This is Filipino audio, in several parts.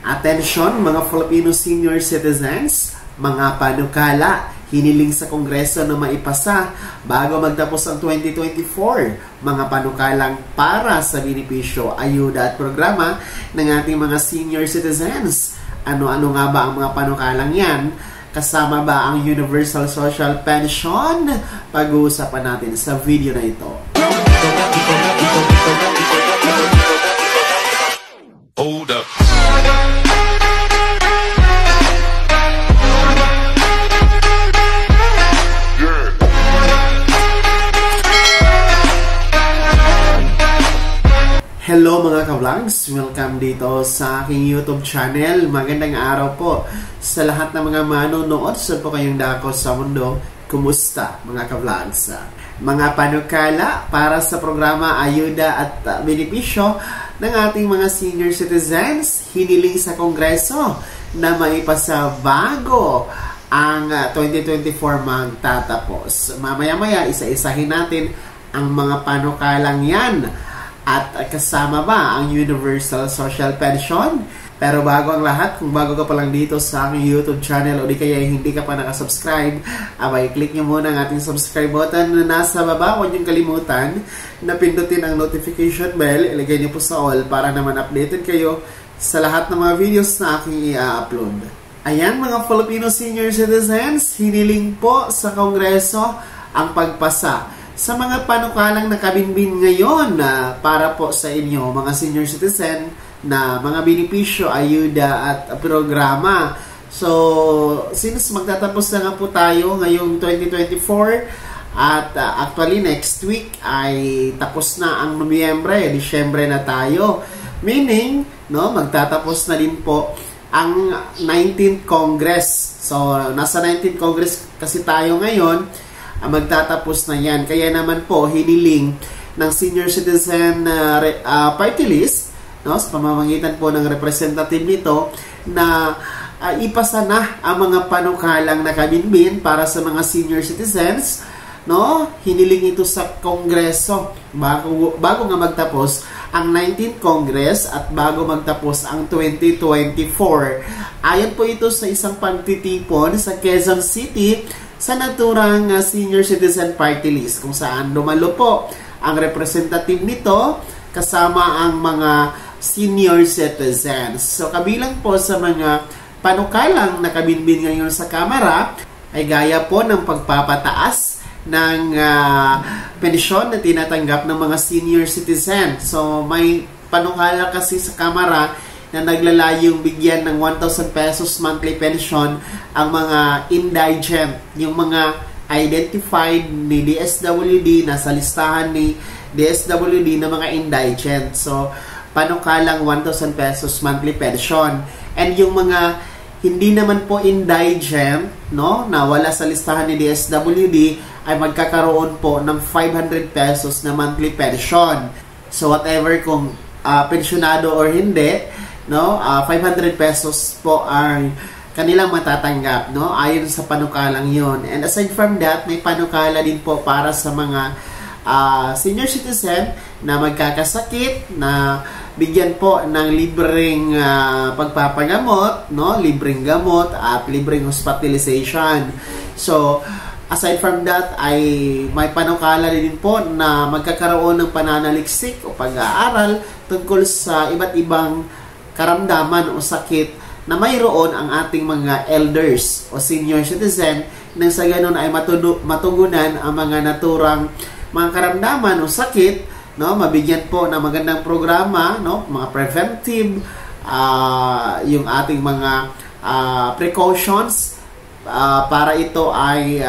Atensyon mga Filipino senior citizens, mga panukala, hiniling sa Kongreso na maipasa bago magtapos ang 2024. Mga panukalang para sa benepisyo, ayuda at programa ng ating mga senior citizens. Ano-ano nga ba ang mga panukalang yan? Kasama ba ang Universal Social Pension? Pag-uusapan natin sa video na ito. Hold up. Hello mga ka-vlogs! Welcome dito sa aking YouTube channel. Magandang araw po sa lahat ng mga manonood. Saan po kayong dako sa mundo? Kumusta mga ka-vlogs? Mga panukala para sa programa Ayuda at Benepisyo ng ating mga senior citizens, hiniling sa Kongreso na maipasa bago ang 2024 magtatapos. Mamaya-maya isa-isahin natin ang mga panukalang yan. At kasama ba ang Universal Social Pension? Pero bago ang lahat, kung bago ka pa lang dito sa aking YouTube channel o di kaya hindi ka pa nakasubscribe, abay, click nyo muna ang ating subscribe button na nasa baba. Huwag niyong kalimutan na pindutin ang notification bell. Ilagay niyo po sa all para naman updated kayo sa lahat ng mga videos na aking i-upload. Ayan mga Filipino senior citizens, hiniling po sa Kongreso ang pagpasa sa mga panukalang nakabinbin ngayon para po sa inyo, mga senior citizen, na mga benepisyo, ayuda at programa. So, since magtatapos na nga po tayo ngayong 2024 at actually next week ay tapos na ang Nobyembre, Disyembre na tayo. Meaning, no, magtatapos na din po ang 19th Congress. So, nasa 19th Congress kasi tayo ngayon. Magtatapos na yan. Kaya naman po, hiniling ng senior citizen party list, no, sa pamamagitan po ng representative nito, na ipasa na ang mga panukalang nakabinbin para sa mga senior citizens. No? Hiniling ito sa Kongreso bago nga magtapos ang 19th Congress at bago magtapos ang 2024. Ayon po ito sa isang pagtitipon sa Quezon City sa naturang senior citizen party list, kung saan dumalo po ang representative nito kasama ang mga senior citizens. So kabilang po sa mga panukalang nakabinbin ngayon sa Kamara ay gaya po ng pagpapataas ng pensyon na tinatanggap ng mga senior citizen. So may panukala kasi sa Kamara na naglalayong bigyan ng 1,000 pesos monthly pension ang mga indigent, yung mga identified ni DSWD, nasa listahan ni DSWD na mga indigent. So, panukalang 1,000 pesos monthly pension. And yung mga hindi naman po indigent, no, na wala sa listahan ni DSWD, ay magkakaroon po ng 500 pesos na monthly pension. So, whatever kung pensionado or hindi, no, 500 pesos po ang kanilang matatanggap, no, ayon sa panukalang yon. And aside from that, may panukala din po para sa mga senior citizen na magkakasakit, na bigyan po ng libreng pagpapagamot, no, libreng gamot at libreng hospitalization. So aside from that, ay may panukala din po na magkakaroon ng pananaliksik o pag-aaral tungkol sa iba't ibang karamdaman o sakit na mayroon ang ating mga elders o senior citizen, nang sa ganun ay matugunan ang mga naturang mga karamdaman o sakit, no, mabigyan po ng magandang programa, no, mga preventive, yung ating mga precautions para ito ay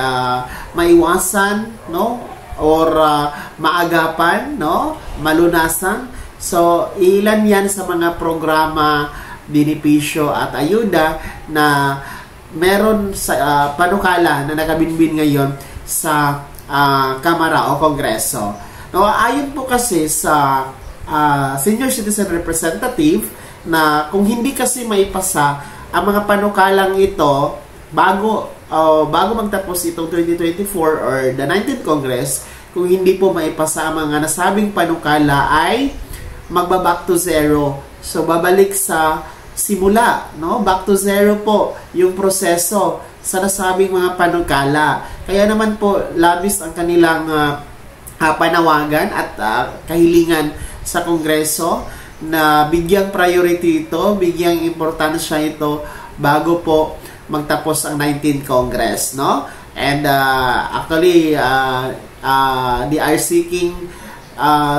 maiwasan, no, or maagapan, no, malunasan. So, ilan yan sa mga programa, benepisyo at ayuda na meron sa panukala na nakabinbin ngayon sa Kamara o Kongreso. No, ayon po kasi sa senior citizen representative na kung hindi kasi maipasa ang mga panukalang ito bago magtapos itong 2024 or the 19th Congress, kung hindi po maipasa ang mga nasabing panukala ay magba-back to zero. So, babalik sa simula, no? Back to zero po yung proseso sa nasabing mga panukala. Kaya naman po, labis ang kanilang panawagan at kahilingan sa Kongreso na bigyang priority ito, bigyang importansya ito bago po magtapos ang 19th Congress, no? And actually, they are seeking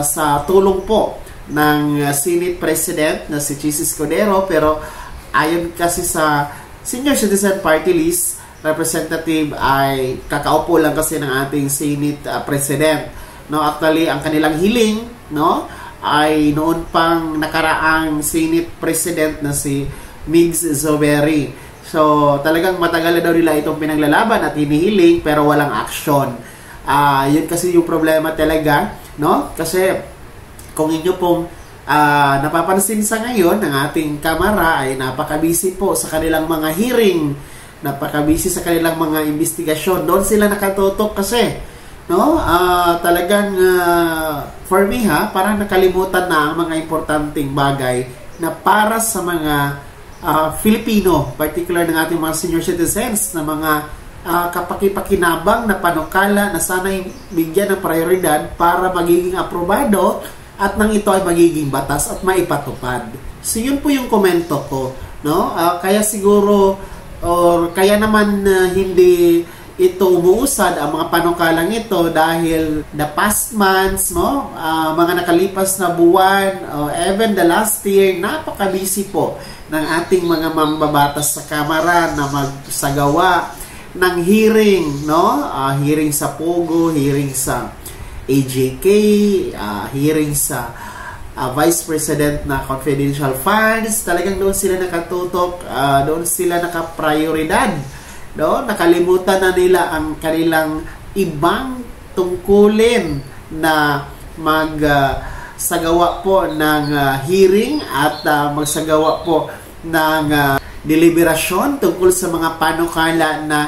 sa tulong po ng Senate President na si Chis Escudero, pero ayon kasi sa Senior Citizen Party List representative ay kakaupo lang kasi ng ating Senate President, no? Actually, ang kanilang hiling, no, ay noon pang nakaraang Senate President na si Migs Zuberi. So talagang matagal na daw nila itong pinaglalaban at hinihiling pero walang action. Yun kasi yung problema talaga, no? Kasi kung inyo pong napapansin sa ngayon, ng ating kamara ay napaka-busy po sa kanilang mga hearing, napaka-busy sa kanilang mga investigasyon. Doon sila nakatutok kasi, no? Talagang for me parang nakalimutan na ang mga importanteng bagay na para sa mga Filipino, particular ng ating mga senior citizens, na mga kapakipakinabang na panukala na sana'y bigyan ng prioridad para magiging aprobado at nang ito ay magiging batas at maipatupad. So yun po yung komento ko, no? Kaya siguro or kaya naman hindi ito umuusad ang mga panukalang ito dahil the past months, no? Mga nakalipas na buwan, even the last year, napaka-busy po ng ating mga mambabatas sa Kamara na magsagawa ng hearing, no? Hearing sa Pogo, hearing sa AJK, hearing sa Vice President na confidential funds. Talagang doon sila nakatutok, doon sila nakaprioridad, no? Nakalimutan na nila ang kanilang ibang tungkulin na magsagawa po ng hearing at magsagawa po ng deliberasyon tungkol sa mga panukala na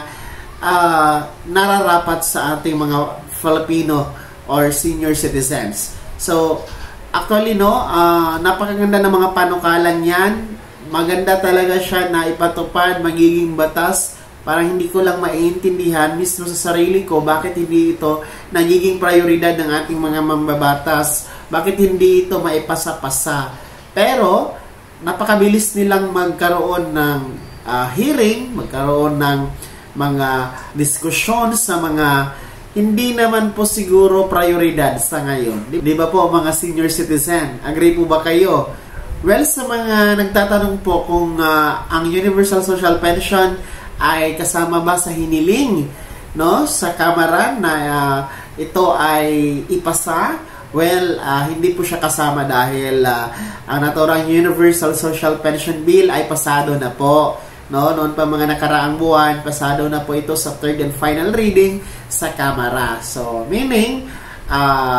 nararapat sa ating mga Filipino or senior citizens. So, actually, no, napakaganda ng mga panukalan yan. Maganda talaga siya na ipatupad, magiging batas. Parang hindi ko lang maiintindihan mismo sa sarili ko bakit hindi ito nagiging prioridad ng ating mga mambabatas. Bakit hindi ito maipasa-pasa. Pero, napakabilis nilang magkaroon ng hearing, magkaroon ng mga diskusyon sa mga hindi naman po siguro prioridad sa ngayon. Di ba po mga senior citizen? Agree po ba kayo? Well, sa mga nagtatanong po kung ang Universal Social Pension ay kasama ba sa hiniling, no, sa Kamara na ito ay ipasa, well, hindi po siya kasama dahil ang naturang Universal Social Pension Bill ay pasado na po. No, noon pa mga nakaraang buwan, pasado na po ito sa third and final reading sa Kamara. So, meaning,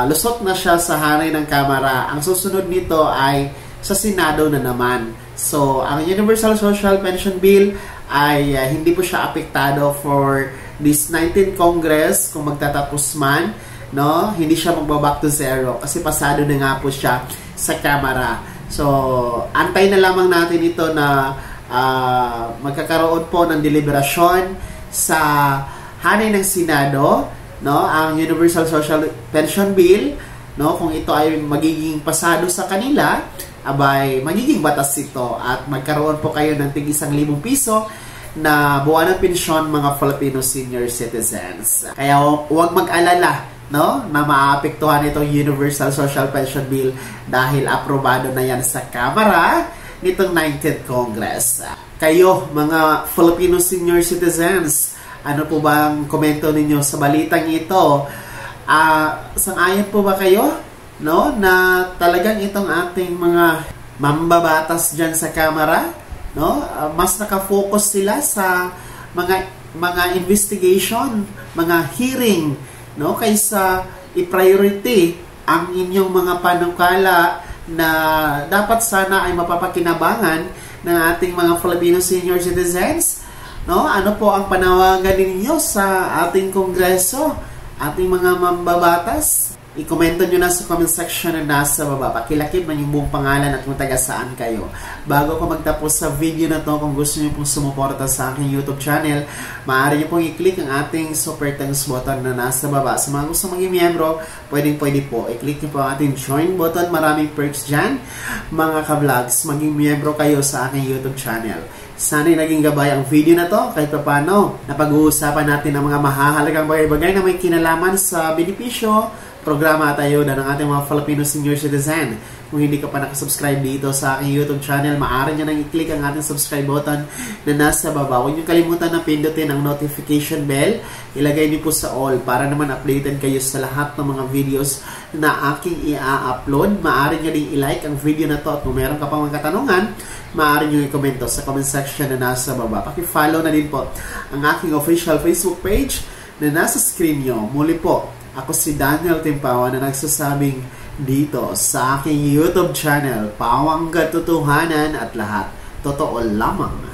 lusot na siya sa hanay ng Kamara. Ang susunod nito ay sa Senado na naman. So, ang Universal Social Pension Bill ay hindi po siya apektado for this 19th Congress kung magtatapos man. No? Hindi siya magbaback to zero kasi pasado na nga po siya sa Kamara. So, antay na lamang natin ito na magkakaroon po ng deliberasyon sa hanay ng Senado, no, ang Universal Social Pension Bill, no, kung ito ay magiging pasado sa kanila, abay magiging batas ito at magkaroon po kayo ng tig-1,000 piso na buwan ng pensyon mga Filipino senior citizens. Kaya huwag mag-alala, no, na maapektuhan itong Universal Social Pension Bill dahil aprobado na yan sa Kamara nitong 19th Congress. Kayo, mga Filipino senior citizens, ano po ba ang komento ninyo sa balitang ito? Sang-ayon po ba kayo, no, na talagang itong ating mga mambabatas dyan sa Kamara, no, mas nakafocus sila sa mga investigation, mga hearing, no, kaysa i-priority ang inyong mga panukala na dapat sana ay mapapakinabangan ng ating mga Filipino senior citizens, no? Ano po ang panawagan ninyo sa ating Kongreso, ating mga mambabatas? i-komento nyo na sa comment section na nasa baba. Pakilakip man yung buong pangalan at kung taga saan kayo. Bago ko magtapos sa video na to, kung gusto nyo pong sumuporta sa aking YouTube channel, maaari nyo pong i-click ang ating super thanks button na nasa baba. Sa mga gusto maging miyembro, pwede po. I-click nyo po ang ating join button. Maraming perks dyan. Mga ka-vlogs, maging miyembro kayo sa aking YouTube channel. Sana'y naging gabay ang video na to kahit paano napag-uusapan natin ang mga mahahalagang bagay-bagay na may kinalaman sa benepisyo, programa at ayuda ng ating mga Filipino senior citizen. Kung hindi ka pa nakasubscribe dito sa aking YouTube channel, maaari nyo nang i-click ang ating subscribe button na nasa baba. Huwag nyo kalimutan na pindutin ang notification bell. Ilagay nyo po sa all para naman updated kayo sa lahat ng mga videos na aking i-upload. Maaari nyo din i-like ang video na to at kung meron ka pang mga katanungan, maaari nyo i-komento sa comment section na nasa baba. Paki-follow na din po ang aking official Facebook page na nasa screen nyo. Muli po, ako si Daniel Timpawa na nagsasabing dito sa aking YouTube channel, pawang katotohanan at lahat totoo lamang.